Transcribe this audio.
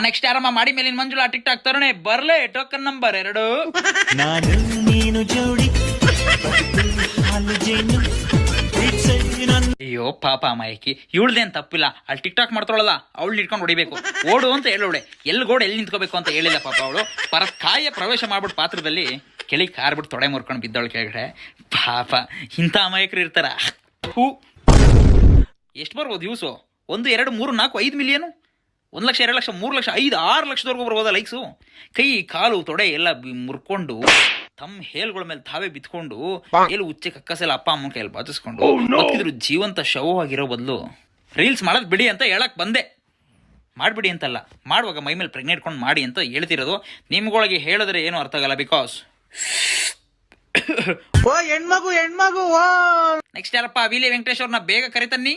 Next ಯಾರಮ್ಮ ಮಾಡಿ ಮೇಲಿನ ಮಂಜುಳಾ ಟಿಕ್ ಟಾಕ್ ತರುಣೆ ಬರ್ಲೆ ಟೋಕನ್ ನಂಬರ್ 2. ನಾನು ನೀನು ಜೋಡಿ ಹಾಲು ಜೇನು ಅಯ್ಯೋ ಪಾಪ ಅಮಾಯಕಿ, ಇವಳ್ದೇನ್ ತಪ್ಪಿಲ್ಲ. ಅಲ್ಲಿ ಟಿಕ್ ಟಾಕ್ ಮಾಡ್ತಾಳಲ್ಲ, ಅವಳು ಇಟ್ಕೊಂಡು ಹೊಡಿಬೇಕು. ಓಡು ಅಂತ ಹೇಳೋಳೆ, ಎಲ್ಲಿ ಗೋಡು ಎಲ್ಲಿ ನಿಂತ್ಕೋಬೇಕು ಅಂತ ಹೇಳಿಲ್ಲ ಪಾಪ. ಅವಳು ಕಾಯ ಪ್ರವೇಶ ಮಾಡ್ಬಿಟ್ಟು ಪಾತ್ರದಲ್ಲಿ ಕೆಳಗೆ ಕಾರ್ಬಿಟ್ಟು ತೊಡೆ ಮುರ್ಕೊಂಡು ಬಿದ್ದವಳು ಕೆಳಗಡೆ. ಪಾಪ ಇಂಥ ಅಮಾಯಕರು ಇರ್ತಾರ. ಹೂ ಎಷ್ಟು ಬರ್ಬೋದು ಯೂಸು? 1, 2, 3, 4, 5 ಮಿಲಿಯನು, 1 ಲಕ್ಷ, 2 ಲಕ್ಷ, 3 ಲಕ್ಷ, 5, 6 ಲಕ್ಷದವರೆಗೂ ಬರ್ಬೋದ ಲೈಕ್ಸು. ಕೈ ಕಾಲು ತೊಡೆ ಎಲ್ಲ ಮುರ್ಕೊಂಡು ತಮ್ಮ ಹೇಲ್ಗಳ ಮೇಲೆ ತಾವೇ ಬಿತ್ಕೊಂಡು ಎಲ್ಲಿ ಉಚ್ಚೆ ಕಕ್ಕಸೆಲ್ಲ ಅಪ್ಪ ಅಮ್ಮನ ಕೈಯಲ್ಲಿ ಬಾಚಿಸ್ಕೊಂಡು ಬದುಕಿದ್ರು ಜೀವಂತ ಶವ ಆಗಿರೋ ಬದಲು ರೀಲ್ಸ್ ಮಾಡೋದು ಬಿಡಿ ಅಂತ ಹೇಳಕ್ ಬಂದೆ. ಮಾಡಿಬಿಡಿ ಅಂತಲ್ಲ, ಮಾಡುವಾಗ ಮೈ ಮೇಲೆ ಪ್ರೆಗ್ನೆಂಟ್ ಇಟ್ಕೊಂಡು ಮಾಡಿ ಅಂತ ಹೇಳ್ತಿರೋದು. ನಿಮ್ಗಳಿಗೆ ಹೇಳಿದ್ರೆ ಏನು ಅರ್ಥ ಆಗಲ್ಲ. ಬಿಕಾಸ್ ಹೆಣ್ಮಗು ನೆಕ್ಸ್ಟ್ ಯಾರಪ್ಪ? ವಿಲೆ ವೆಂಕಟೇಶ್ ಅವ್ರನ್ನ ಬೇಗ ಕರಿತನ್ನಿ.